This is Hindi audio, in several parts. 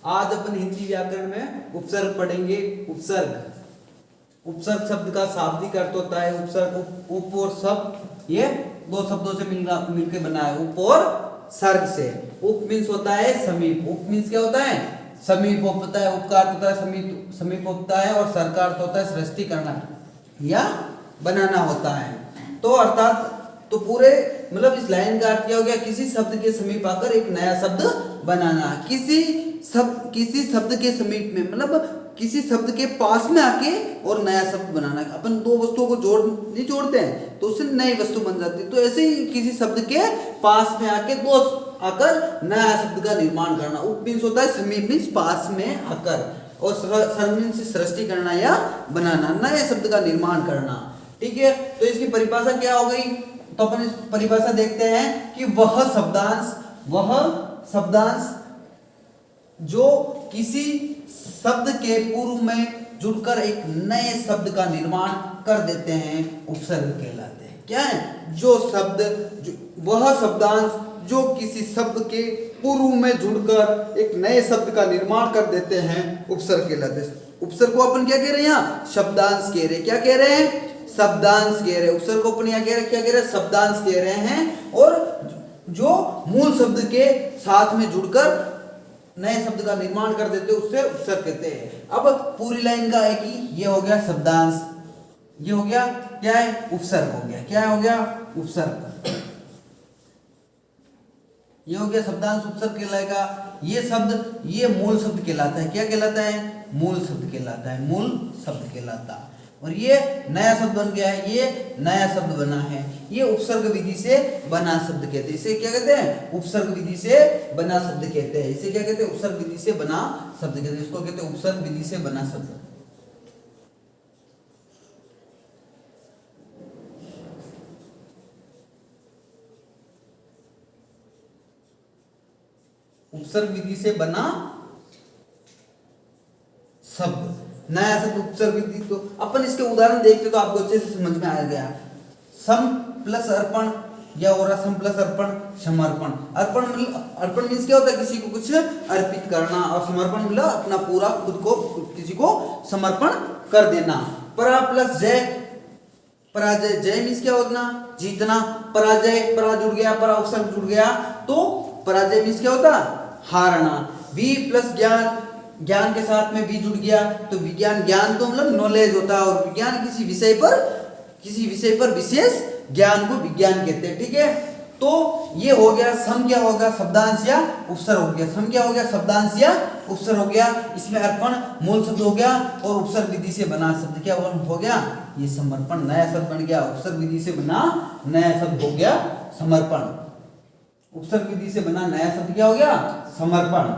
आज अपन हिंदी व्याकरण में उपसर्ग पढ़ेंगे। उपसर्ग शब्द का शाब्दिक अर्थ होता है उपसर्ग। उप और शब्द ये दो शब्दों से मिलकर बना है, उप और सर्ग से। उप मीन्स होता है समीप। उप मीन्स क्या होता है? समीप होता है। उप का अर्थ होता है समीप होता है, और सर्ग का अर्थ होता है सृष्टि करना या बनाना होता है। तो अर्थात तो पूरे मतलब इस लाइन का अर्थ क्या हो गया? किसी शब्द के समीप आकर एक नया शब्द बनाना। किसी शब्द के समीप में मतलब किसी शब्द के पास में आके और नया शब्द बनाना। अपन दो वस्तुओं को नहीं जोड़ते हैं तो उससे नई वस्तु बन जाती है। तो ऐसे ही किसी शब्द के पास में आकर नया शब्द का निर्माण करना। उप मीन्स होता है समीप मीन्स पास में आकर, और सर्ग मीन्स सृष्टि करना या बनाना, नए शब्द का निर्माण करना। ठीक है, तो इसकी परिभाषा क्या हो गई? तो अपन इस परिभाषा देखते हैं कि वह शब्दांश जो किसी शब्द के पूर्व में जुड़कर एक नए शब्द का निर्माण कर देते हैं उपसर्ग कहलाते हैं। क्या है? वह शब्दांश जो किसी शब्द के पूर्व में जुड़कर एक नए शब्द का निर्माण कर देते हैं उपसर्ग कहलाते हैं। उपसर्ग को अपन क्या कह रहे हैं? यहाँ शब्दांश कह रहे हैं। क्या कह रहे हैं? शब्दांश कह रहे हैं। उपसर्ग को अपन यहाँ क्या कह रहे हैं? शब्दांश कह रहे हैं। और जो मूल शब्द के साथ में जुड़कर नए शब्द का निर्माण कर देते हैं उससे उपसर्ग कहते हैं। अब पूरी लाइन का है कि ये हो गया शब्दांश, ये हो गया क्या है? उपसर्ग हो गया। क्या हो गया? उपसर्ग। ये हो गया शब्दांश, उपसर्ग कहलाएगा। ये शब्द ये मूल शब्द कहलाता है। क्या कहलाता है? मूल शब्द कहलाता है। मूल शब्द कहलाता है। और ये नया शब्द बन गया है, ये नया शब्द बना है। ये उपसर्ग विधि से बना शब्द कहते हैं। इसे क्या कहते हैं? उपसर्ग विधि से बना शब्द कहते हैं। इसे क्या कहते हैं? उपसर्ग विधि से बना शब्द कहते हैं। इसको कहते हैं उपसर्ग विधि से बना शब्द। उपसर्ग विधि से बना शब्द, नया शब्द उपसर्ग विधि। तो अपन इसके उदाहरण देखते तो आपको अच्छे से समझ में आ गया। सम प्लस अर्पण या हो रहा सम प्लस अर्पण समर्पण। अर्पण मीन्स क्या होता है? किसी को कुछ अर्पित करना, और समर्पण मतलब अपना पूरा खुद को किसी को समर्पण कर देना। परा प्लस जय पराजय। जय मीन्स क्या होना? जीतना। पराजय परा जुड़ गया, परा उपसर्ग जुड़ गया तो पराजय मीन्स क्या होता? हारना। वी प्लस ज्ञान, ज्ञान के साथ में भी जुड़ गया तो विज्ञान। ज्ञान तो मतलब नॉलेज होता है, और विज्ञान किसी विषय पर विशेष ज्ञान को विज्ञान कहते हैं। ठीक है, तो ये हो गया सम क्या होगा? शब्दांश या उपसर्ग हो गया। सम क्या हो गया? शब्दांश या उपसर्ग हो गया। इसमें अर्पण मूल शब्द हो गया, और उपसर्ग विधि से बना शब्द क्या हो गया? ये समर्पण, नया शब्द बन गया। उपसर्ग विधि से बना नया शब्द हो गया समर्पण। उपसर्ग विधि से बना नया शब्द क्या हो गया? समर्पण।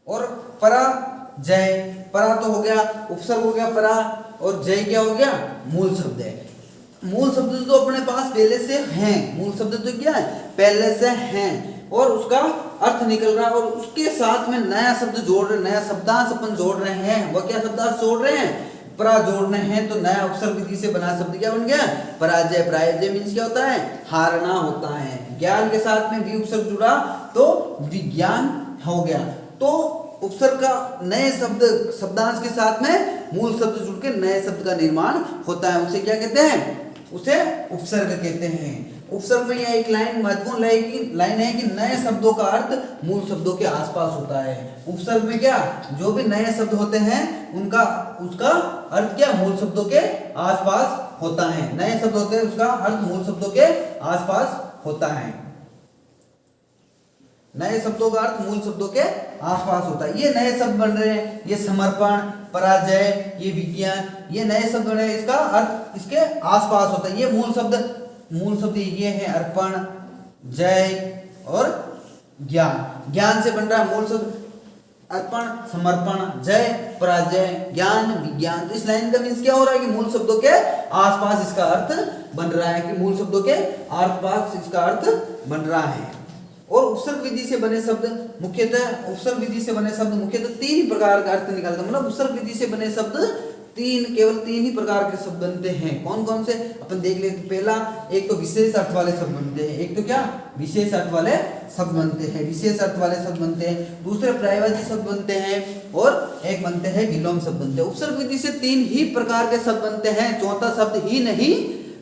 और परा जय, परा तो हो गया उपसर्ग हो गया परा, और जय क्या हो गया? मूल शब्द है। मूल शब्द तो अपने पास पहले से हैं। मूल शब्द तो क्या है? पहले से हैं, और उसका अर्थ निकल रहा है, और उसके साथ में नया शब्द जोड़ रहे, नया शब्दांश अपन जोड़ रहे हैं। वह क्या शब्दांश जोड़ रहे हैं? परा जोड़ रहे हैं, तो नया उपसर्ग विधि से बना शब्द क्या बन गया? पराजय। पराजय मीन्स क्या होता है? हारना होता है। ज्ञान के साथ में भी उपसर्ग जुड़ा तो विज्ञान हो गया। तो उपसर्ग का नए शब्दांश के साथ में मूल शब्द जुड़ के नए शब्द का निर्माण होता है। उसे क्या कहते हैं? उसे उपसर्ग कहते हैं। उपसर्ग में यह एक लाइन महत्वपूर्ण लाइन है कि नए शब्दों का अर्थ मूल शब्दों के आसपास होता है। उपसर्ग में क्या? जो भी नए शब्द होते हैं उसका अर्थ क्या? मूल शब्दों के आसपास होता है। नए शब्द होते हैं उसका अर्थ मूल शब्दों के आसपास होता है। नए शब्दों का अर्थ मूल शब्दों के आसपास होता है। ये नए शब्द बन रहे हैं, ये समर्पण, पराजय, ये विज्ञान, ये नए शब्द बन रहे हैं। इसका अर्थ इसके आसपास होता है। ये मूल शब्द ये है अर्पण, जय और ज्ञान। ज्ञान से बन रहा है मूल शब्द अर्पण, समर्पण, जय, पराजय, ज्ञान, विज्ञान। तो इस लाइन का मीन्स क्या हो रहा है कि मूल शब्दों के आसपास इसका अर्थ बन रहा है, कि मूल शब्दों के आसपास इसका अर्थ बन रहा है। और उपसर्ग विधि से बने शब्द मुख्यतः तीन ही प्रकार का अर्थ निकालते हैं। मतलब उपसर्ग विधि से बने शब्द केवल तीन ही प्रकार के शब्द बनते हैं। कौन कौन से अपन देख लेते। पहला, एक तो विशेष अर्थ वाले शब्द बनते हैं। एक तो क्या, विशेष अर्थ वाले शब्द बनते हैं, विशेष अर्थ वाले शब्द बनते हैं। दूसरे पर्यायवाची शब्द बनते हैं और एक बनते हैं विलोम शब्द बनते हैं। उपसर्ग विधि से तीन ही प्रकार के शब्द बनते हैं, चौथा शब्द ही नहीं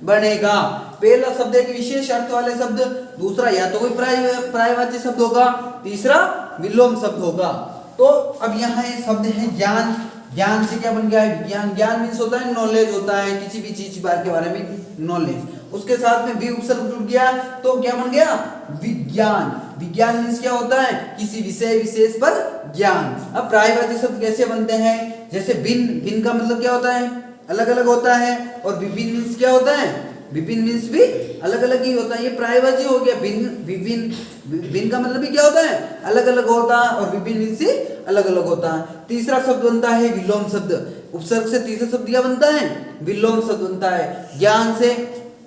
बनेगा। पहला शब्द एक विशेष अर्थ वाले शब्द, दूसरा या तो कोई पर्यायवाची शब्द होगा, तीसरा विलोम शब्द होगा। तो अब यहाँ ये शब्द है ज्ञान। ज्ञान से क्या बन गया है, विज्ञान। ज्ञान मीन्स होता है नॉलेज, होता है किसी भी चीज के बारे में नॉलेज। उसके साथ में भी उपसर्ग जुड़ गया तो क्या बन गया, विज्ञान। विज्ञान मीन्स क्या होता है, किसी विषय विशेष पर ज्ञान। अब पर्यायवाची शब्द कैसे बनते हैं, जैसे भिन्न। भिन्न का मतलब क्या होता है, अलग अलग होता है। और विभिन्न मीन्स क्या होता है, विभिन्न मीन्स भी अलग अलग ही होता है। ये पर्यायवाची हो गया। भिन्न भिन्न का मतलब भी क्या होता है, अलग अलग होता है। और विभिन्न मीन्स से अलग अलग होता है। तीसरा शब्द बनता है विलोम शब्द। उपसर्ग से तीसरा शब्द क्या बनता है, विलोम शब्द बनता है। ज्ञान से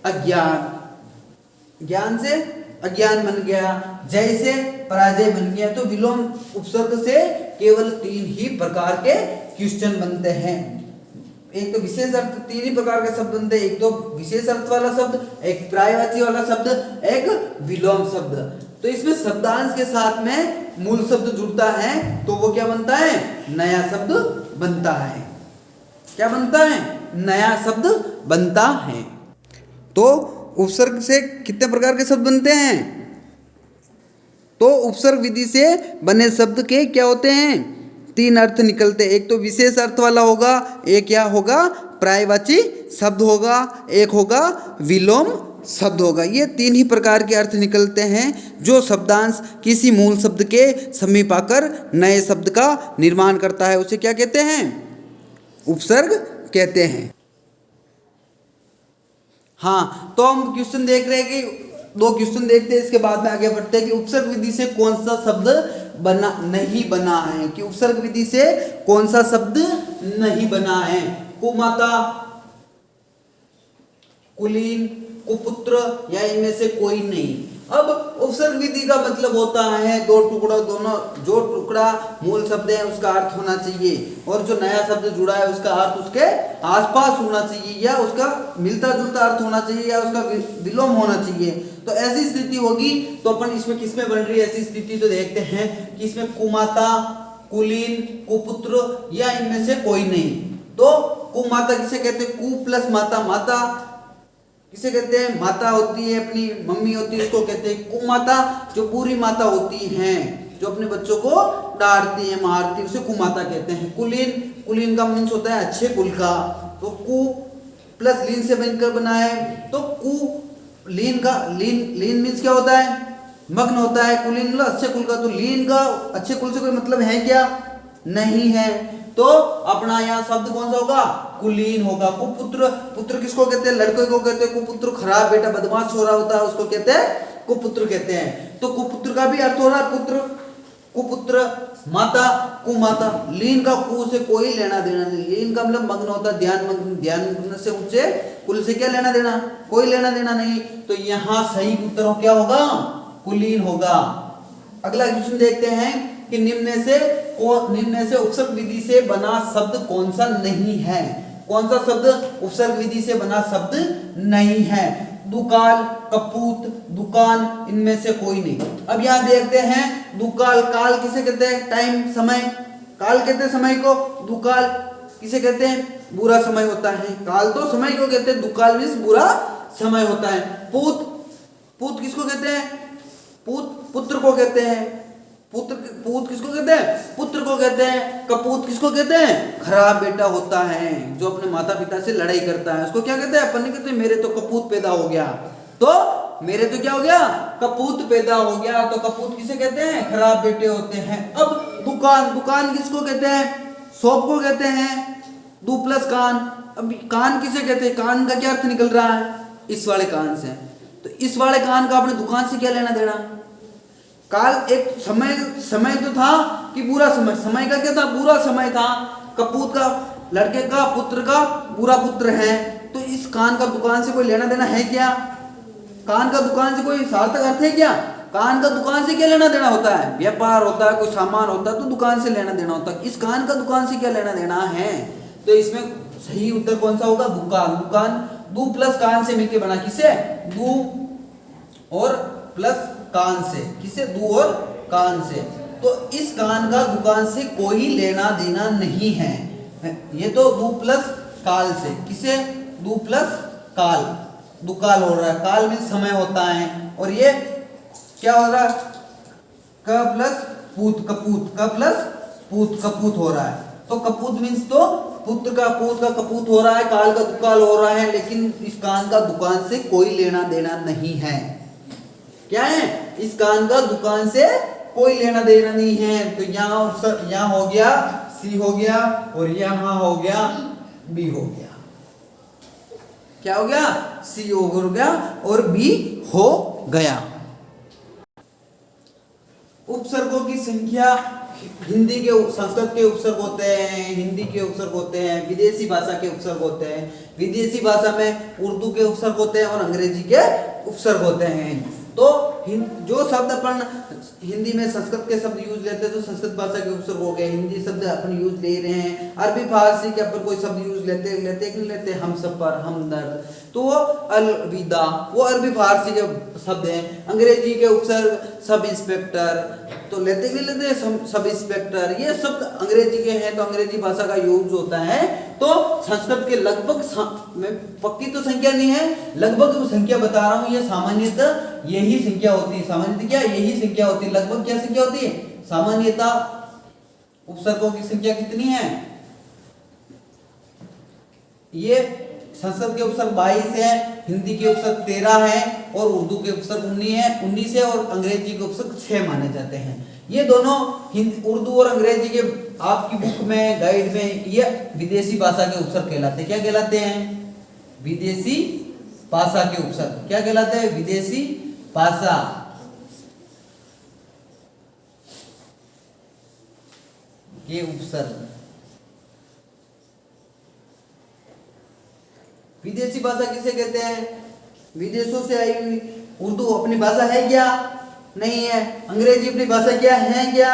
अज्ञान, ज्ञान से अज्ञान बन गया। जय से पराजय बन गया। तो विलोम उपसर्ग से केवल तीन ही प्रकार के क्वेश्चन बनते हैं। एक तो विशेष अर्थ, तीन ही प्रकार के शब्द बनते हैं। एक तो विशेष अर्थ वाला शब्द, एक पर्यायवाची वाला शब्द, एक विलोम शब्द। तो इसमें शब्दांश के साथ में मूल शब्द जुड़ता है तो वो क्या बनता है, नया शब्द बनता है। क्या बनता है, नया शब्द बनता है। तो उपसर्ग से कितने प्रकार के शब्द बनते हैं, तो उपसर्ग विधि से बने शब्द के क्या होते हैं, तीन अर्थ निकलते। एक तो विशेष अर्थ वाला होगा, एक क्या होगा, पर्यायवाची शब्द होगा, एक होगा विलोम शब्द होगा। ये तीन ही प्रकार के अर्थ निकलते हैं जो शब्दांश किसी मूल शब्द के समीप आकर नए शब्द का निर्माण करता है। उसे क्या कहते हैं, उपसर्ग कहते हैं। हाँ, तो हम क्वेश्चन देख रहे हैं कि दो क्वेश्चन देखते हैं, इसके बाद में आगे बढ़ते हैं कि उपसर्ग विधि से कौन सा शब्द बना नहीं बना है, कि उपसर्ग विधि से कौन सा शब्द नहीं बना है। कुमाता, कुलीन, कुपुत्र या इनमें से कोई नहीं। अब उपसर्ग विधि का मतलब होता है दो टुकड़ा, दोनों जो टुकड़ा मूल शब्द है उसका अर्थ होना चाहिए और जो नया शब्द जुड़ा है उसका अर्थ उसके आसपास होना चाहिए या उसका मिलता जुलता अर्थ होना चाहिए या उसका विलोम होना चाहिए। तो ऐसी स्थिति होगी तो अपन इसमें किसमें बन रही है ऐसी स्थिति, तो देखते हैं कि इसमें कुमाता, कुलीन, कुपुत्र या इनमें से कोई नहीं। तो कुमाता किसे कहते हैं, कु प्लस माता, माता किसे कहते हैं, माता होती है अपनी मम्मी होती है उसको कहते हैं कुमाता। जो पूरी माता होती हैं जो अपने बच्चों को डांटती है मारती है उसे कुमाता कहते हैं। कुलीन, कुलीन का मीन्स होता है अच्छे कुल का, तो कु प्लस लीन से बनकर बना है तो कु लीन का, लीन मीन्स क्या होता है, मग्न होता है। कुलीन मतलब अच्छे कुल का, तो लीन का अच्छे कुल से कोई मतलब है क्या, नहीं है। तो अपना यहाँ शब्द कौन सा होगा, कुलीन होगा। कुपुत्र, पुत्र किसको कहते हैं, लड़के को कहते हैं कुपुत्र। खराब बेटा बदमाश हो रहा होता है उसको कहते हैं कुपुत्र कहते हैं। तो कुपुत्र का भी अर्थ हो रहा है पुत्र, कुपुत्र। माता, कुमाता। लीन का कु से कोई लेना देना नहीं। लीन का मतलब मग्न होता है, ध्यान मग्न, ध्यान से ऊंचे कुल से क्या लेना देना, कोई लेना देना नहीं। तो यहाँ सही उत्तर क्या होगा, कुलीन होगा। अगला क्वेश्चन देखते हैं कि निम्न से उपसर्ग विधि से बना शब्द कौन सा नहीं है। कौन सा शब्द उपसर्ग विधि से बना शब्द नहीं है, दुकाल, कपूत, दुकान, इनमें से कोई नहीं। अब यहाँ देखते हैं दुकाल, काल किसे कहते हैं, टाइम, समय, काल कहते हैं समय को। दुकाल किसे कहते हैं, बुरा समय होता है। काल तो समय को कहते हैं, दुकाल मीन्स बुरा समय होता है। पूत, पूत किसको कहते हैं, पूत पुत्र को कहते हैं। पुत्र, पूत किसको कहते हैं, पुत्र को कहते हैं। कपूत किसको कहते हैं, खराब बेटा होता है जो अपने माता पिता से लड़ाई करता है उसको क्या कहते हैं, अपन नहीं कहते मेरे तो कपूत पैदा हो गया, तो मेरे तो क्या हो गया, कपूत पैदा हो गया। तो कपूत किसे कहते हैं, खराब बेटे होते हैं। अब दुकान, दुकान किसको कहते हैं, शॉप को कहते हैं। दु प्लस कान, अब कान किसे कहते हैं, कान का क्या अर्थ निकल रहा है, इस वाले कान से। तो इस वाले कान का अपने दुकान से क्या लेना देना। काल एक समय, समय तो था कि बुरा समय, समय का क्या था, बुरा समय था। कपूत का लड़के का, पुत्र का बुरा पुत्र है। तो इस कान का दुकान से कोई लेना देना है क्या, कान का दुकान से कोई सार्थक अर्थ है क्या। कान का दुकान से क्या लेना देना होता है, व्यापार होता है, कोई सामान होता है तो दुकान से लेना देना होता है। इस कान का दुकान से क्या लेना देना है, तो इसमें सही उत्तर कौन सा होगा? दुकान। दुकान दू प्लस कान से मिलके बना, किसे? दू और प्लस कान से, किसे? दू और कान से। तो इस कान का दुकान से कोई लेना देना नहीं है। ये तो दू प्लस काल से, किसे? दू प्लस काल, दुकाल हो रहा है। काल में समय होता है, और ये क्या हो रहा है? क प्लस पूत, कपूत, क प्लस पूत, कपूत हो रहा है। तो कपूत मीन्स तो पुत्र का पूत का कपूत हो रहा है, काल का दुकाल हो रहा है, लेकिन इस कान का दुकान से कोई लेना देना नहीं है। क्या है? इस कान का दुकान से कोई लेना देना नहीं है। तो यहाँ हो गया सी हो गया, और यहाँ हो गया बी हो गया। क्या हो गया? सी हो गया और बी हो गया। उपसर्गों की संख्या, हिंदी के संस्कृत के उपसर्ग होते हैं, हिंदी के उपसर्ग होते हैं, विदेशी भाषा के उपसर्ग होते हैं। विदेशी भाषा में उर्दू के उपसर्ग होते हैं और अंग्रेजी के उपसर्ग होते हैं। तो जो शब्द अपन हिंदी में संस्कृत के शब्द यूज लेते हैं तो संस्कृत भाषा के उपसर्ग हो गए। हिंदी शब्द अपन यूज ले रहे हैं, अरबी फारसी के अपन कोई शब्द यूज लेते हम सफर, हमदर्द, तो वो अलविदा, वो अरबी फारसी के शब्द हैं। अंग्रेजी के उपसर्ग सब इंस्पेक्टर, तो लेते हैं सब इंस्पेक्टर, ये शब्द अंग्रेजी के हैं, तो अंग्रेजी भाषा का यूज होता है। तो संस्कृत के लगभग, पक्की तो संख्या नहीं है, लगभग जो संख्या बता रहा हूँ ये सामान्यतः यही संख्या होती है। सामान्यतः क्या? यही संख्या होती है। लगभग क्या संख्या होती है? सामान्यतः उपसर्गों की संख्या कितनी है? ये संस्कृत के उपसर्ग 22 है, हिंदी के उपसर्ग 13 है, और उर्दू के उपसर्ग 19 है, और अंग्रेजी के उपसर्ग 6 माने जाते हैं। ये दोनों उर्दू और अंग्रेजी के आपकी बुक में, गाइड में, ये विदेशी भाषा के उपसर्ग कहलाते हैं। क्या कहलाते हैं? विदेशी भाषा के उपसर्ग। क्या कहलाते हैं? विदेशी भाषा के उपसर्ग। विदेशी भाषा किसे कहते हैं? विदेशों से आई हुई। उर्दू अपनी भाषा है क्या? नहीं है। अंग्रेजी अपनी भाषा क्या है क्या?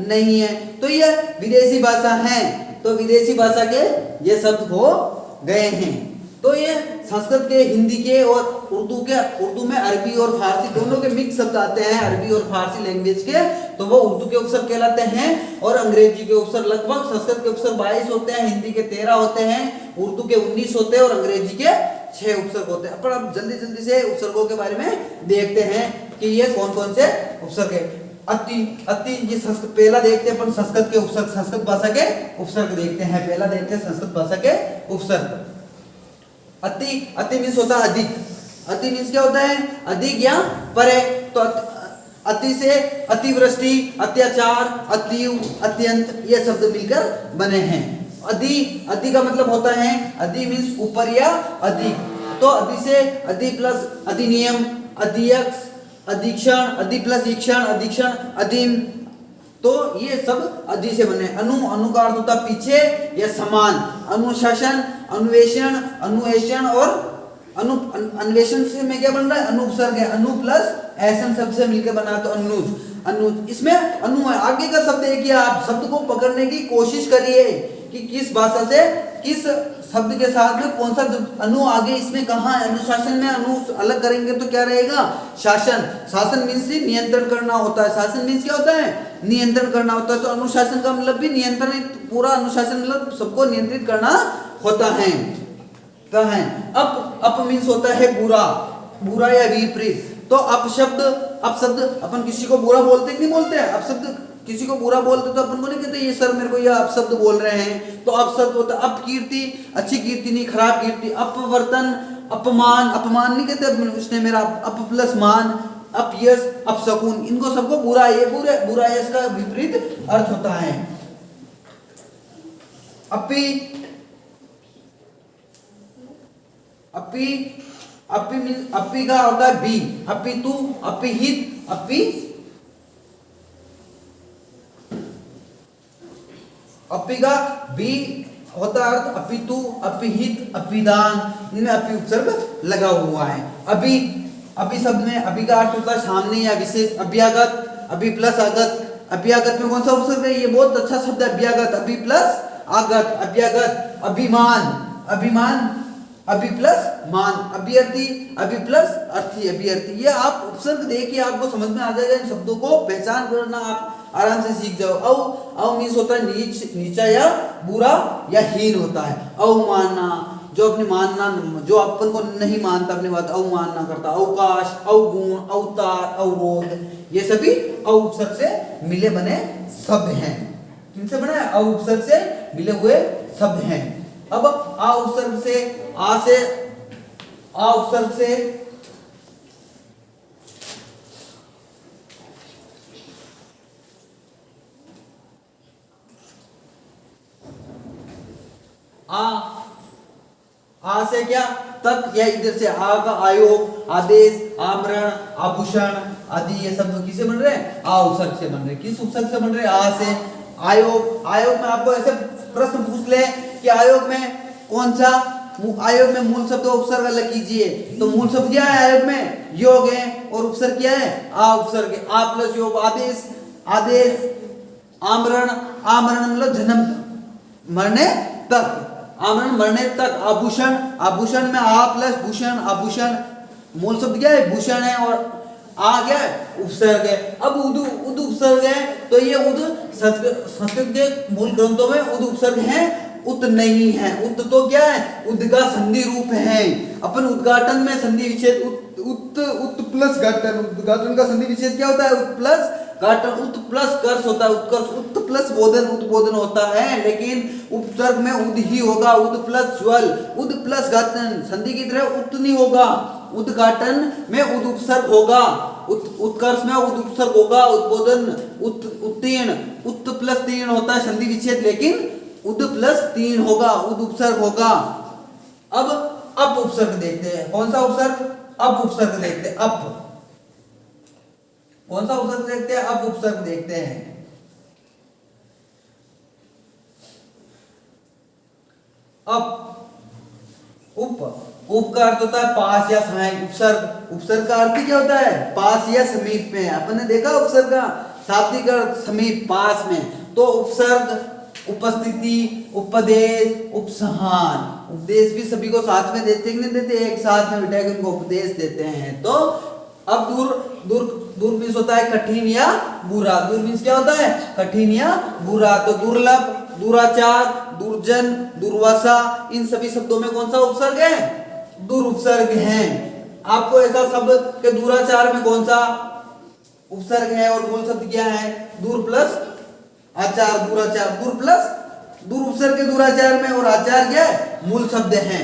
नहीं है। तो ये विदेशी भाषा है, तो विदेशी भाषा के ये शब्द हो गए हैं। तो ये संस्कृत के, हिंदी के और उर्दू के, उर्दू में अरबी और फारसी दोनों के मिक्स शब्द आते हैं, अरबी और फारसी लैंग्वेज के, तो वो उर्दू के उपसर्ग कहलाते हैं। और अंग्रेजी के उपसर्ग लगभग संस्कृत के उपसर्ग 22 होते हैं, हिंदी के 13 होते हैं, उर्दू के 19 होते हैं, और अंग्रेजी के 6 उपसर्ग होते हैं। पर अब जल्दी से उपसर्गों के बारे में देखते हैं कि ये कौन कौन से उपसर्ग है। अति ये संस्कृत, पहला देखते हैं अपन संस्कृत के उपसर्ग, संस्कृत भाषा के उपसर्ग देखते हैं। पहला देखते हैं संस्कृत भाषा के उपसर्ग। अति मीन्स होता है अधिक। अति मीन्स क्या होता है? अधिक या परे। तो अति से अतिवृष्टि, अत्याचार, अतिव, अत्यंत, ये शब्द मिलकर बने हैं। अति का मतलब होता है, अति मीन्स ऊपर या अधिक। तो अति से अति प्लस अधिनियम, अध्यक्ष, अधीक्षण, अधि प्लस ईक्षण, अधीक्षण, अधीन, तो ये सब अधि से बने। अनु का अर्थ होता पीछे या समान। अनुशासन, अन्वेषण, अनुवेशन, और अन्वेषण से में क्या बन रहा है? अनुपसर्ग है। अनु प्लस ऐसन शब्द से मिलकर बना तो अनुज। इसमें अनु है। आगे का शब्द देखिए, आप शब्द को पकड़ने की कोशिश करिए कि किस भाषा से, किस शब्द के साथ में कौन सा अनु आगे इसमें कहाँ है। अनुशासन में अनु अलग करेंगे तो क्या रहेगा? शासन। शासन मीन्स नियंत्रण करना होता है। शासन मीन्स क्या होता है? नियंत्रण करना होता है। तो अनुशासन का मतलब भी नियंत्रण, पूरा अनुशासन मतलब सबको नियंत्रित करना होता है। क्या है? अप मीन्स होता है बुरा, बुरा या विपरीत। तो अपशब्द अपन किसी को बुरा बोलते कि नहीं बोलते? अपशब्द किसी को बुरा बोलते तो अपन को नहीं कहते ये सर मेरे को ये अपशब्द बोल रहे हैं। तो अपशब्द होता है अपकीर्ति, अच्छी कीर्ति नहीं, खराब कीर्ति। अपवर्तन, अपमान नहीं कहते उसने मेरा, अप प्लस मान, अपयश, अपशकुन, इनको सबको बुरा, ये बुरा यश का विपरीत अर्थ होता है। अपी का होता है बी, अपितु, अपिहित, अपी का बी होता है अर्थ अपितु, अपिहित, अपिदान, इनमें अपी उपसर्ग लगा हुआ है। अभी शब्द में अभी का अर्थ होता है सामने या विशेष। अभ्यागत, अभी प्लस आगत। अभ्यागत में कौन सा उपसर्ग है? ये बहुत अच्छा शब्द है अभ्यागत। अभी प्लस आगत, अभ्यागत। अभिमान, अभिमान, अभि प्लस मान, अभ्यर्थी, अभि प्लस अर्थी, अभ्यर्थी। ये आप उपसर्ग देखिए आपको समझ में आ जाएगा। इन शब्दों को पहचान करना आप आराम से सीख जाओ। अव मीन्स होता है नीच, नीचा या बुरा या हीन होता है। अवमानना, जो अपनी मानना, जो अपन को नहीं मानता अपनी बात, अवमानना करता। अवकाश, अवगुण, अवतार, अवरोध, ये सभी अ उपसर्ग से मिले बने शब्द हैं। किनसे बने? अ उपसर्ग से मिले हुए शब्द हैं। अब आ उपसर्ग से, आ उपसर्ग से आ से क्या? तक, या इधर से आ का आयोग, आदेश, आमरण, आभूषण आदि ये शब्द किसे बन रहे हैं? आ उपसर्ग से बन रहे। किस उपसर्ग से बन रहे? आ से। आयोग, आयोग में आपको ऐसे प्रश्न पूछ ले कि आयोग में कौन सा, आयोग में मूल शब्द उपसर्ग अलग कीजिए, तो मूल शब्द क्या है आयोग में? योग है, और उपसर्ग क्या है? आ उपसर्ग है। आ प्लस योग। आदेश, आदेश, आमरण, आमरण मतलब जन्म, मरने तक, आमरण मरने तक। आभूषण, आभूषण में आ प्लस भूषण, आभूषण, मूल शब्द क्या है? भूषण है, और आ क्या है? उपसर्ग है। अब उद, उद उपसर्ग है, तो ये उद संस्कृत के मूल ग्रंथों में उद उपसर्ग है, उत नहीं है। उत तो क्या है? उद का संधि रूप है। अपन उद्घाटन में संधि विच्छेद, उत प्लस घाटन, उद्घाटन का संधि विच्छेद क्या होता है? उत प्लस घाटन, उत प्लस कर्ष होता है, उत्कर्ष, उत प्लस बोधन, उद्बोधन होता है। लेकिन उपसर्ग में उद ही होगा, उद प्लस ज्वल, उद प्लस घाटन, संधि की तरह उत नहीं होगा। उद्घाटन में उद उपसर्ग होगा, उत्कर्ष में उद उपसर्ग होगा, उद्बोधन उत्तीर्ण, उत प्लस तीर्ण होता है संधि विच्छेद, लेकिन उद प्लस तीन होगा, उद उपसर्ग होगा। अब अप उपसर्ग देखते हैं। कौन सा उपसर्ग? अप उपसर्ग देखते हैं। अप, कौन सा उपसर्ग देखते हैं? अप उपसर्ग देखते हैं। अप, उप का अर्थ होता है पास या सहायक। उपसर्ग, उपसर्ग का अर्थ क्या होता है? पास या समीप में। अपन ने देखा उपसर्ग का शाब्दिक अर्थ समीप, पास में। तो उपसर्ग उपस्थिति, उपदेश, उपसहान। उपदेश भी सभी को साथ में देते नहीं देते? एक साथ में बिठा के उनको उपदेश देते हैं। तो अब दूर, दूर, दूर मीन्स होता है कठिन या बुरा। दूर मीन्स क्या होता है? कठिन या बुरा। तो दुर्लभ, दुराचार, दुर्जन, दुर्वासा, इन सभी शब्दों में कौन सा उपसर्ग है? दूर उपसर्ग है। आपको ऐसा शब्द के दुराचार में कौन सा उपसर्ग है और मूल शब्द क्या है? दूर प्लस आचार, दुराचार। दूर प्लस, दूर उपसर्ग के दुराचार में, और आचार क्या है? मूल शब्द है।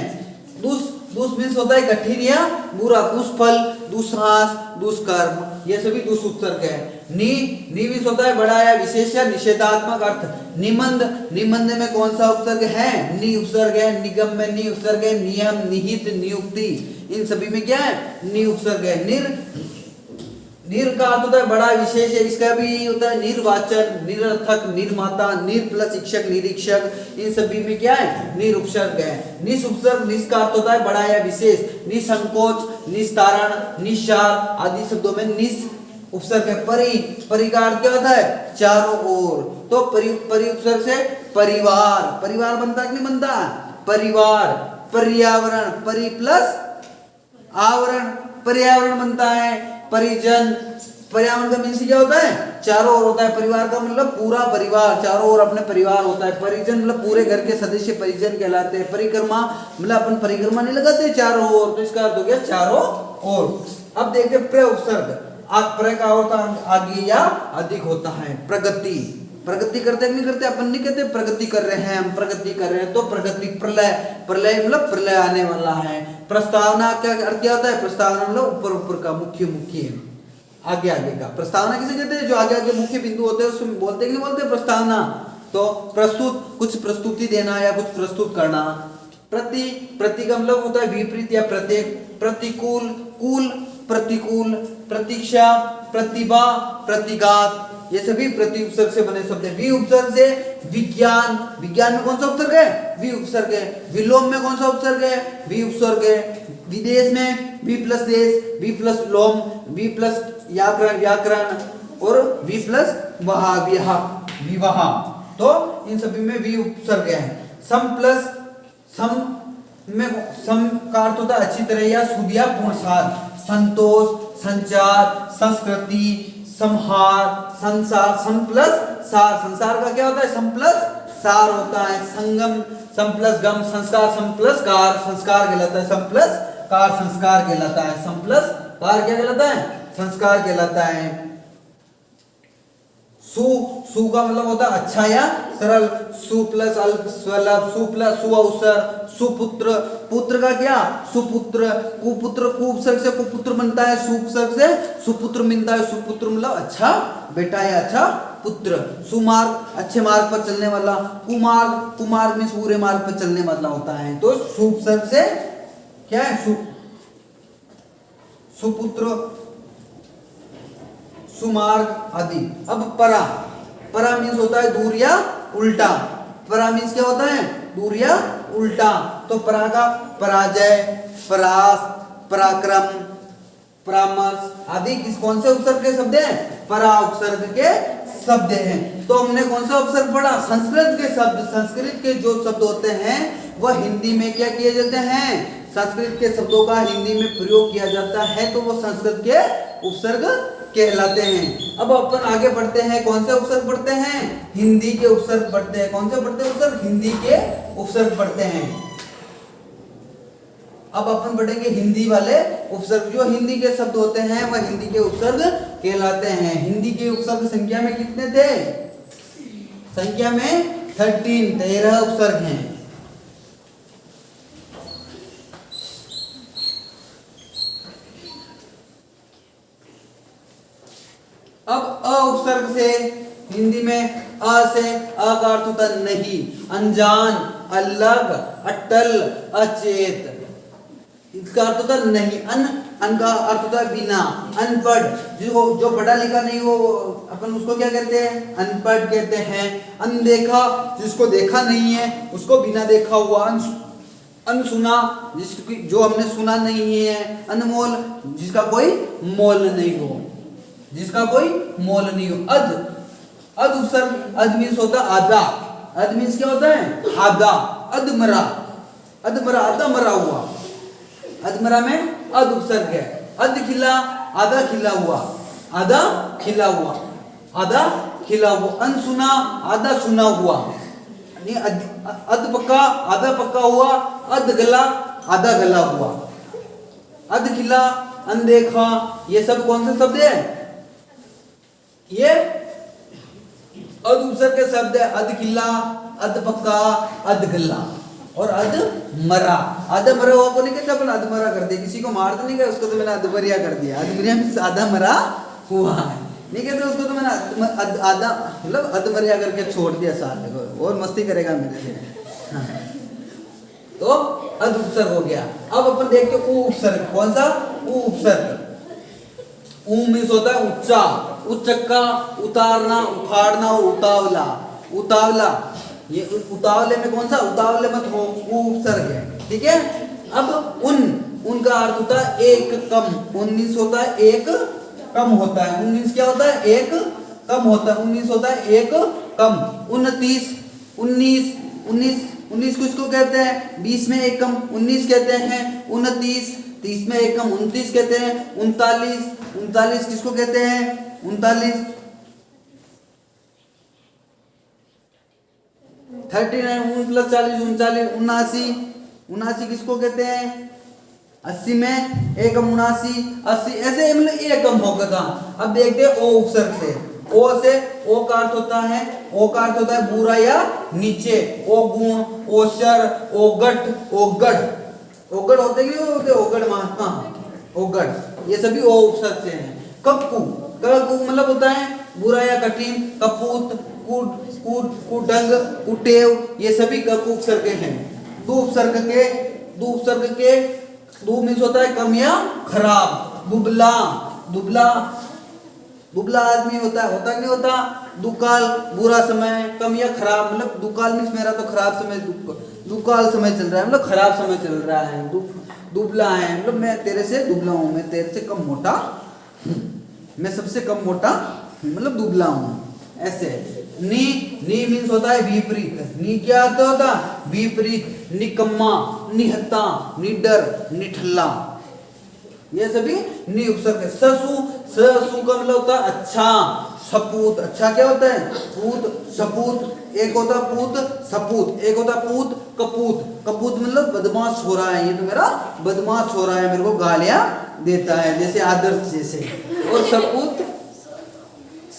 दुष मीन्स होता है कठिन या बुरा। दुष्फल, दुस्साहस, दुष्कर्म, ये सभी दुष उपसर्ग है। नी मीन्स होता है बड़ा या विशेष या निषेधात्मक अर्थ। निबंध, निबंध में कौन सा उपसर्ग है? नी उपसर्ग है। निगम में नी उपसर्ग है। नियम, निहित, नियुक्ति, इन सभी में क्या है? नी उपसर्ग है। निर का अर्थ होता है बड़ा विशेष है। इसका भी होता है निर्वाचन, निरर्थक, निर्माता, निर प्लस शिक्षक, निरीक्षक, इन सभी में क्या है? निर उपसर्ग है। निस उपसर्ग, निस का अर्थ होता है बड़ा या विशेष। निसंकोच, निस्तारण, निस्सार आदि शब्दों में निस उपसर्ग है। परि का अर्थ क्या होता है? चारों ओर। तो परि उपसर्ग से परिवार, परिवार बनता है कि नहीं बनता? परिवार। पर्यावरण, परि प्लस आवरण, पर्यावरण बनता है। परिजन, पर्यावरण का मीन्स क्या होता है? चारों ओर होता है। परिवार का मतलब पूरा परिवार, चारों ओर अपने परिवार होता है। परिजन मतलब पूरे घर के सदस्य परिजन कहलाते हैं। परिक्रमा मतलब अपन परिक्रमा नहीं लगाते चारों ओर, तो इसका अर्थ हो गया चारों ओर। अब देखते हैं प्र उपसर्ग। प्र का होता है आगे या अधिक होता है। प्रगति, प्रगति करते नहीं करते? अपन नहीं कहते प्रगति कर रहे हैं, हम प्रगति कर रहे हैं। तो प्रगति। प्रलय, प्रलय मतलब प्रलय आने वाला है। प्रस्तावना का अर्थ क्या होता है? प्रस्तावना मतलब ऊपर ऊपर का, मुख्य मुख्य, आगे आगे का। प्रस्तावना किसे कहते हैं? जो आगे आगे मुख्य बिंदु होते हैं उसमें बोलते हैं कि नहीं बोलते प्रस्तावना? तो प्रस्तुत, कुछ प्रस्तुति देना या कुछ प्रस्तुत करना। प्रति का मतलब होता है विपरीत या प्रत्येक। प्रतिकूल, कूल, प्रतिकूल। प्रतीक्षा, प्रतिभा, प्रतिघात, ये सभी प्रति उपसर्ग से बने शब्द हैं। वि उपसर्ग से विज्ञान, विज्ञान में कौन सा उपसर्ग है? वि उपसर्ग है। विलोम में कौन सा उपसर्ग है? वि उपसर्ग है। विदेश में वि प्लस देश, वि प्लस लोम, वि प्लस व्याकरण, और वि प्लस विवाह। तो इन सभी में वि उपसर्ग है। सम प्लस सम में सम का अर्थ होता है अच्छी तरह या शुद्ध या पूर्ण सार, संतोष, संचार, संस्कृति, संहार, संसार, सम प्लस सार। संसार का क्या होता है? सम प्लस सार होता है। संगम सम प्लस गम, संस्कार सम प्लस कार, संस्कार कहलाता है। सम प्लस कार संस्कार कहलाता है। सम प्लस कार क्या कहलाता है? संस्कार कहलाता है। सु का मतलब होता है अच्छा या सरल, सु प्लस अल्प स्वल्प, सु प्लस सुअवसर, सुपुत्र। पुत्र का क्या? सुपुत्र। कुपुत्र कुपसर्ग से कुपुत्र बनता है, सुपसर्ग से सुपुत्र मिलता है। सुपुत्र मतलब अच्छा बेटा या अच्छा पुत्र। सुमार्ग अच्छे मार्ग पर चलने वाला। कुमार्ग कुमार्ग में पूरे मार्ग पर चलने वाला होता है। तो सुपसर्ग से क्या है? सुपुत्र, सुमार्ग आदि। अब परा, परा मीन्स होता है दूर या उल्टा। परा मीन्स क्या होता है? दूर या उल्टा। तो परा का पराजय, परास, पराक्रम, परामर्श आदि किस कौन से उपसर्ग के शब्द हैं? परा उपसर्ग के शब्द हैं। तो हमने कौन सा उपसर्ग पढ़ा? संस्कृत के शब्द। संस्कृत के जो शब्द होते हैं वह हिंदी में क्या किए जाते हैं? संस्कृत के शब्दों का हिंदी में प्रयोग किया जाता है, तो वो संस्कृत के उपसर्ग कहलाते हैं। अब अपन आगे बढ़ते हैं। कौन से उपसर्ग पढ़ते हैं? हिंदी के उपसर्ग पढ़ते हैं। कौन से पढ़ते हैं उपसर्ग? हिंदी के उपसर्ग पढ़ते हैं। अब अपन पढ़ेंगे हिंदी वाले उपसर्ग। जो हिंदी के शब्द होते हैं वह हिंदी के उपसर्ग कहलाते हैं। हिंदी के उपसर्ग संख्या में कितने थे? संख्या में 13 उपसर्ग हैं। अब अ उपसर्ग से हिंदी में अ से अ का अर्थ होता है नहीं, अनजान, अलग, अटल, अचेत। इसका अर्थ होता है नहीं। अन का अर्थ होता है बिना, अनपढ़। जो पढ़ा लिखा नहीं हो अपन उसको क्या कहते हैं? अनपढ़ कहते हैं। अनदेखा जिसको देखा नहीं है उसको बिना देखा हुआ। अनसुना जिसकी जो हमने सुना नहीं है। अनमोल जिसका कोई मोल नहीं हो, जिसका कोई मोल नहीं हो। अध उपसर्ग, अध मीन्स होता है आधा। अध मीन्स क्या होता है? आधा। अधमरा, अधमरा आधा मरा हुआ। अधमरा में अध उपसर्ग है। अध खिला आधा खिला हुआ, आधा खिला हुआ, आधा खिला हुआ। अनसुना आधा सुना हुआ। अध पक्का आधा पक्का हुआ। अध गला आधा गला हुआ। अध खिला, अनदेखा, ये सब कौन से शब्द है? ये अध उपसर्ग के शब्द है। अध खिला, अध पक्का, अध गला और अध मरा। अध मरा हुआ को नहीं कहते अपन अध मरा कर दिया। किसी को मार तो नहीं गया, उसको तो मैंने अधमरिया कर दिया। अधमरिया मीन्स आधा मरा हुआ है, नहीं कहते उसको तो मैंने आधा मतलब अधमरिया करके छोड़ दिया साले को, और मस्ती करेगा मेरे से। हाँ। तो अध उपसर्ग हो गया। अब अपन देखते उ उपसर्ग। कौन सा? उ उपसर्ग। ऊ मीन्स होता है ऊंचा, उचक्का, उतारना, उखाड़ना और उतावला। उतावला, ये उतावले में कौन सा? उतावले मत हो, वो उपसर्ग है। ठीक है। अब उनका अर्थ होता है एक कम। 19 होता है एक कम होता है। 19 क्या होता है? एक कम होता है। 19 होता है एक कम। 29 19 किसको कहते हैं? 20 में एक कम 19 कहते हैं। 29 30 में एक कम 29 कहते हैं। 39 किसको कहते हैं? 39 39 प्लस 40 39 79 किसको कहते हैं? 80 में एक कम 79 80 ऐसे मतलब एक कम होगा था। अब देखते हैं ओ उपसर्ग से। ओ से ओ का अर्थ होता है, ओ का अर्थ होता है बुरा या नीचे। ओ गुण, ओ शर, ओ गढ़, ओ गढ़। ओगढ़ होते कि होते? ओगढ़ महात्मा, ओगढ़, ये सभी ओ उपसर्ग से हैं। कप्पू, कप्पू मतलब होता है बुरा या कठिन। कपूत, कुडंग, कुटेव, ये सभी कप्पू उपसर्ग हैं। दो उपसर्ग के दो मीन्स होता है कम या खराब। दुबला, दुबला आदमी होता है कि नहीं होता? दुकाल बुरा समय, कम या खराब मतलब दुकाल मीन्स मेरा तो खराब समय, दुकाल समय चल रहा है मतलब खराब समय चल रहा है। दुबला है मतलब मैं तेरे से दुबला हूँ, मैं तेरे से कम मोटा, मैं सबसे कम मोटा मतलब दुबला हूँ। ऐसे। नि नि मीन्स होता है विपरीत। नि क्या अर्थ होता है? विपरीत। निकम्मा, निहत्ता, निडर, निठल्ला, ये सभी नि उपसर्ग है। ससु, ससु का मतलब होता है अच्छा। सपूत, अच्छा क्या होता है? पूत, सपूत। एक होता पूत, सपूत। एक होता पूत, कपूत। कपूत मतलब बदमाश हो रहा है, ये तो मेरा बदमाश हो रहा है, मेरे को गालियां देता है, जैसे आदर्श जैसे। और सपूत,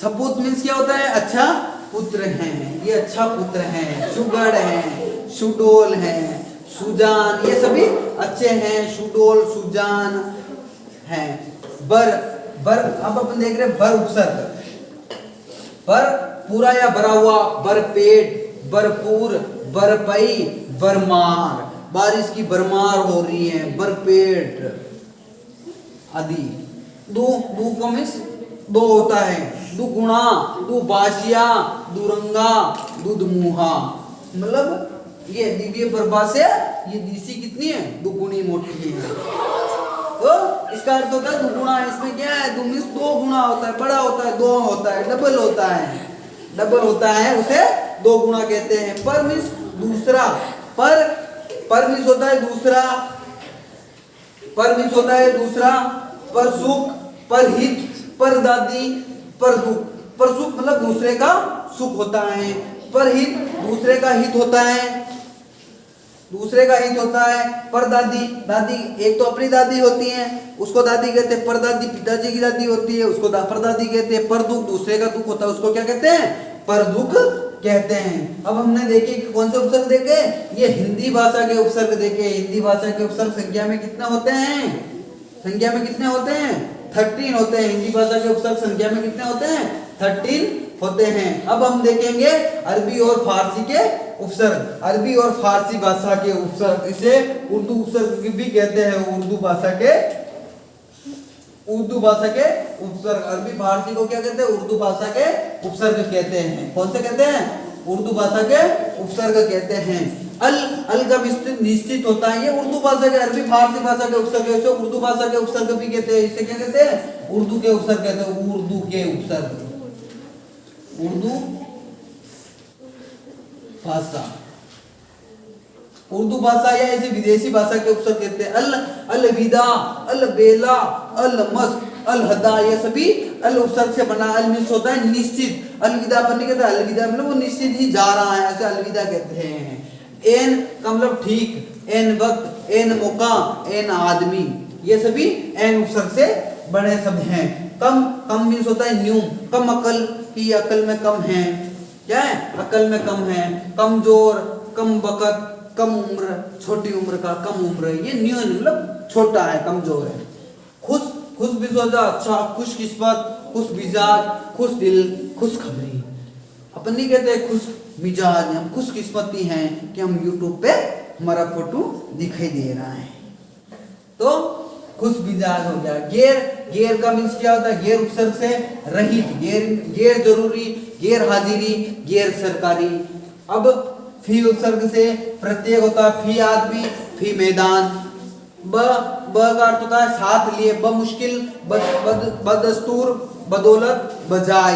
सपूत मीन्स क्या होता है? अच्छा पुत्र हैं, ये अच्छा पुत्र हैं। सुगढ़ हैं, सुडोल हैं, सुजान, ये सभी अच्छे हैं। सुडोल, सुजान हैं। बर, बर, अब अपन देख रहे हैं बर उपसर्ग। बर पूरा या भरा हुआ, भरपेट, भरपूर, भरपई, भरमार। बारिश की भरमार हो रही है, भरपेट आदि। दो, दो का मीन्स दो होता है। दुगुणा, दुभाषिया, दुरंगा, दुधमुहा, मतलब ये दिव्य प्रभा से ये दीसी कितनी है? दुगुनी मोटी है। तो इसका अर्थ होता है दुगुणा। इसमें क्या है? दो मीन्स दो गुना होता है, बड़ा होता है, दो होता है, डबल होता है, डबल होता है, उसे दो गुना कहते हैं। पर मीन्स दूसरा। पर मीन्स होता है दूसरा। पर मीन्स होता है दूसरा। पर सुख, पर हित, पर दादी, पर दुख। पर सुख मतलब दूसरे का सुख होता है। पर हित दूसरे का हित होता है, दूसरे का हित होता है। पर दादी, दादी एक तो अपनी दादी होती है, उसको दादी कहते हैं। पर दादी पिताजी की दादी होती है, उसको परदादी कहते हैं। पर दुख दूसरे का दुख होता है, उसको क्या कहते हैं? पर दुख कहते हैं। अब हमने देखे कौन से उपसर्ग देखे? ये हिंदी भाषा के उपसर्ग देखे। हिंदी भाषा के उपसर्ग संख्या में कितने होते हैं? संख्या में कितने होते हैं? 13 होते हैं। हिंदी भाषा के उपसर्ग संख्या में कितने होते हैं? 13 होते हैं। अब हम देखेंगे अरबी और फारसी के उपसर्ग। अरबी और फारसी भाषा के उपसर्ग, इसे उर्दू उपसर्ग भी कहते हैं। उर्दू भाषा के उपसर्ग। अरबी फारसी को क्या कहते हैं? उर्दू भाषा के उपसर्ग कहते हैं। कौन से कहते हैं? उर्दू भाषा के उपसर्ग कहते हैं। अल का निश्चित होता है, ये उर्दू भाषा के, अरबी फारसी भाषा के उपसर्ग है, उर्दू भाषा के उपसर्ग भी कहते हैं। इसे क्या कहते हैं? उर्दू के उपसर्ग कहते हैं। उर्दू के उपसर्ग, उर्दू भाषा, उर्दू भाषा या ऐसे विदेशी भाषा के उपसर्ग कहते हैं। अलविदा, अलबेला, अलमस्त, अलहदा, ये सभी अल उपसर्ग से बना। अल मीन्स होता है निश्चित। अलविदा अपन नहीं कहते, अलविदा मतलब वो निश्चित ही जा रहा है, ऐसे अलविदा कहते हैं। एन का मतलब ठीक, एन वक्त, एन मौका, एन आदमी, ये सभी एन उपसर्ग से बने शब्द हैं। कम, कम मीन्स होता है न्यून। कम अकल की, अकल में कम है, क्या है? अकल में कम है। कमजोर, कम बकत, कम उम्र, छोटी उम्र का, कम उम्र, ये न्यून मतलब छोटा है, कमजोर है। खुश, खुश मिजाज, अच्छा, खुश किस्मत, खुश मिजाज, खुश दिल, खुश खबरी। अपन नहीं कहते खुश मिजाज, हम खुश किस्मती हैं कि हम यूट्यूब पे हमारा फोटो दिखाई दे रहा है, तो खुश मिजाज हो गया। गैर, गैर का मीन्स क्या होता है? गैर उपसर्ग से रहित, गैर, गैर जरूरी, गैर हाजिरी, गैर सरकारी। अब फी उपसर्ग से प्रत्येक होता है। फी आदमी, फी मैदान। ब का अर्थ होता है साथ लिए। ब मुश्किल, बदस्तूर, बदौलत, बजाय।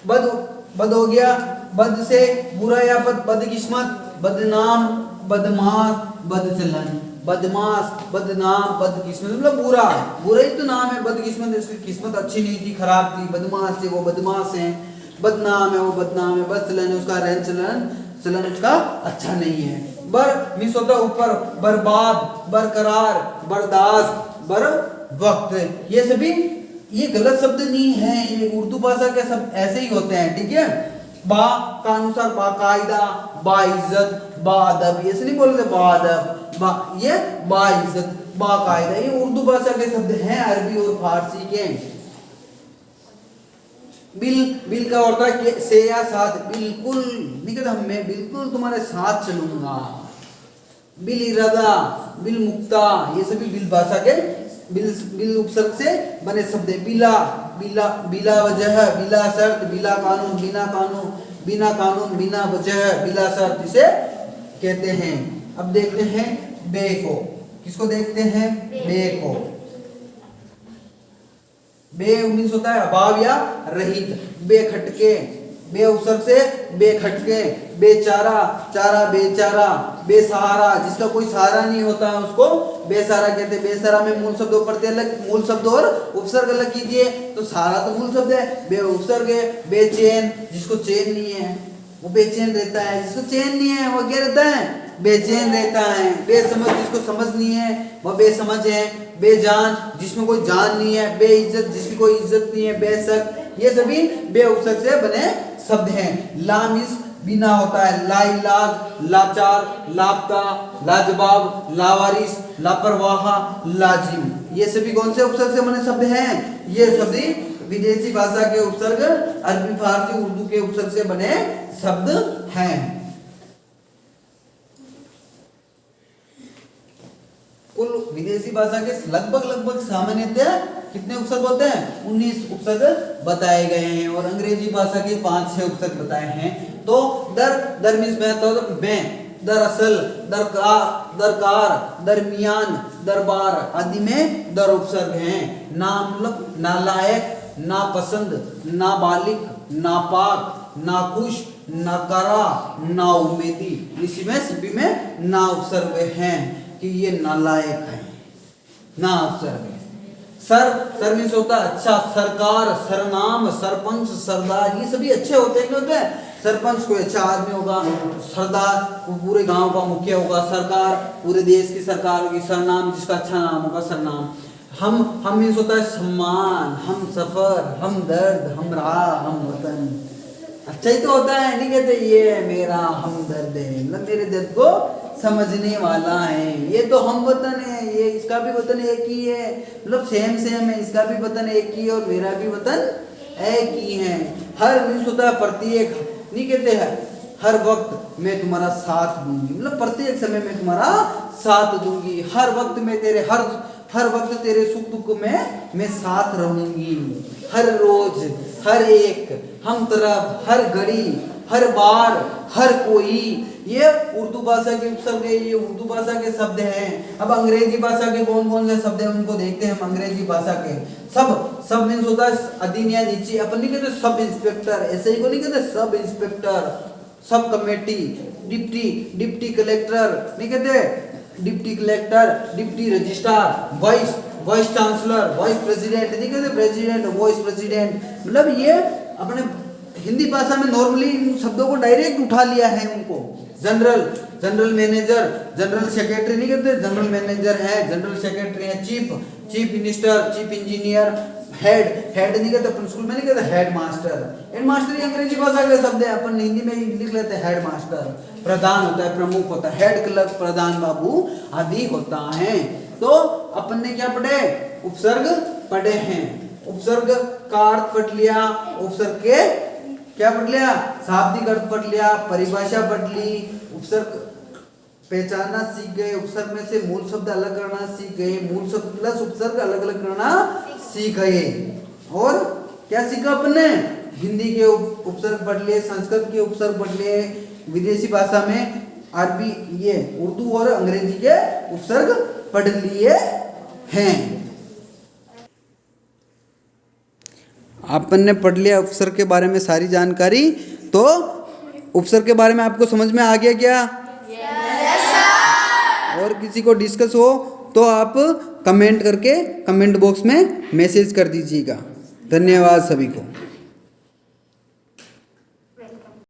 बद हो गया, बद से बुरा या बदकिस्मत, बदनाम, बदमाश, बदचलन। बदमाश, बदनाम, बदकिस्मत मतलब बुरा, बुरा ही तो नाम है। बदकिस्मत इसकी किस्मत अच्छी नहीं थी, खराब थी। बदमाश थे, वो बदमाश हैं। बदनाम है, वो बदनाम है। बदचलन है, उसका रहन चलन उसका अच्छा नहीं है। बर मीन्स होता है ऊपर, बर्बाद, बरकरार, बर्दाश्त, बर वक्त। ये सभी ये गलत शब्द नहीं है, ये उर्दू भाषा के शब्द ऐसे ही होते हैं, ठीक है। बा का अनुसार बाकायदा, बाइज्जत, बाअदब, ऐसे नहीं बोलते बाअदब, ये बाइज्जत, बाकायदा, ये उर्दू भाषा के शब्द हैं अरबी और फारसी के। बिल का होता है से या साथ। बिल्कुल नहीं कहता मैं बिल्कुल तुम्हारे साथ चलूंगा। बिल इरादा, बिल मुक्ता, ये सभी बिल भाषा के बिल उपसर्ग से बने शब्द है। बिला वजह, बिला शर्त, बिला कानून, बिना कानून, बिना वजह, बिला शर्त, इसे कहते हैं। अब देखते हैं बे को। किसको देखते हैं? बे को। बे मीन्स होता है अभाव या रहित। बेखटके, बे उपसर्ग से बेखटके, बेचारा, चारा बेचारा, बेसहारा, जिसका कोई सहारा नहीं होता है उसको बेसहारा कहते हैं। बेसहारा में मूल शब्द और प्रत्यय अलग, मूल शब्द और उपसर्ग अलग कीजिए तो सहारा तो मूल शब्द है, बे उपसर्ग है। बेचैन, जिसको चैन नहीं है वो बेचैन रहता है, जिसको चैन नहीं है वो क्या रहता है, बेचैन रहता है। बेसमझ, जिसको समझ नहीं है वह बेसमझ है। बेजान, जिसमें कोई जान नहीं है। बेइज्जत, जिसकी कोई इज्जत नहीं है। बेशक, ये सभी बे उपसर्ग से बने शब्द हैं। लामिस बिना होता है, लाइलाज, लाचार, लापता, लाजवाब, लावारिस, लापरवाह, लाजिम, ये सभी कौन से उपसर्ग से बने शब्द हैं, ये सभी विदेशी भाषा के उपसर्ग, अरबी, फारसी, उर्दू के उपसर्ग से बने शब्द हैं। कुल विदेशी भाषा के लगभग सामान्यतः कितने उपसर्ग होते हैं, 19 उपसर्ग बताए गए हैं और अंग्रेजी भाषा के 5-6 उपसर्ग बताए हैं। तो दर मीन्स में, दरअसल, दरकार, दरमियान, दरबार आदि में दर उपसर्ग हैं। नाम मतलब नालायक, नापसंद, नाबालिग, नापाक, नाखुश, नाकारा, नाउम्मीदी, इसमें सभी में ना उपसर्ग हैं कि ये नालायक है, ना उपसर्ग है। सर मीन्स होता है अच्छा, सरकार, सरनाम, सरपंच, सरदार, ये सभी अच्छे होते हैं। क्या होते हैं, सरपंच कोई अच्छा आदमी होगा, सरदार पूरे गांव का मुखिया होगा, सरकार पूरे देश की सरकार होगी, सरनाम जिसका अच्छा नाम होगा सरनाम। हम मीन्स होता है सम्मान, हम सफर, हम दर्द, हम राह, हम वतन, अच्छा ही तो होता है, नहीं कहते ये मेरा हमदर्द है, मतलब मेरे दर्द को समझने वाला है। ये तो हम वतन है, ये इसका भी वतन एक ही है, मतलब सेम है, इसका भी वतन एक ही है और मेरा भी वतन एक ही है। हर मीन्स होता है प्रत्येक, नहीं कहते हैं हर वक्त मैं तुम्हारा साथ दूंगी, मतलब प्रत्येक समय में तुम्हारा साथ दूंगी, हर वक्त में तेरे हर वक्त तेरे सुख दुख में मैं साथ रहूंगी, हर रोज, हर एक, हम तरफ, हर घड़ी, हर बार, हर कोई, ये उर्दू भाषा के उपसर्ग है, ये उर्दू भाषा के शब्द हैं। अब अंग्रेजी भाषा के कौन कौन से शब्द हैं उनको देखते हैं हम। अंग्रेजी भाषा के सब मीन्स होता है अधीन या नीचे, अपन नहीं कहते सब इंस्पेक्टर, ऐसे ही को नहीं कहते sub inspector, sub committee, deputy collector, नहीं कहते deputy collector, deputy registrar, vice chancellor, vice president, नहीं कहते प्रेसिडेंट, वाइस प्रेसिडेंट, मतलब ये अपने हिंदी भाषा में नॉर्मली इन शब्दों को डायरेक्ट उठा लिया है उनको। जनरल मैनेजर, जनरल सेक्रेटरी, नहीं कहते जनरल मैनेजर है, जनरल सेक्रेटरी है, chief minister, chief engineer, head नहीं कहते अपन स्कूल में, नहीं कहते हेड मास्टर ये अंग्रेजी भाषा का शब्द है, अपन हिंदी में लिख लेते हैं हेड मास्टर। प्रधान होता है, प्रमुख होता है, हेड क्लर्क, प्रधान बाबू आदि होता है। तो अपन ने क्या पढ़े, उपसर्ग पढ़े हैं। उपसर्ग का अर्थ पढ़ लिया, उपसर्ग के क्या पढ़ लिया, शाब्दिक अर्थ पढ़ लिया, परिभाषा पढ़ ली, उपसर्ग पहचानना सीख गए, उपसर्ग में से मूल शब्द अलग करना सीख गए, मूल शब्द प्लस उपसर्ग अलग अलग करना सीख गए। और क्या सीखा अपने, हिंदी के उपसर्ग पढ़ लिए, संस्कृत के उपसर्ग पढ़ लिए, विदेशी भाषा में अरबी, ये उर्दू और अंग्रेजी के उपसर्ग पढ़ लिए हैं। अपन ने पढ़ लिया उपसर्ग के बारे में सारी जानकारी। तो उपसर्ग के बारे में आपको समझ में आ गया क्या? और किसी को डिस्कस हो तो आप कमेंट करके कमेंट बॉक्स में मैसेज कर दीजिएगा। धन्यवाद सभी को।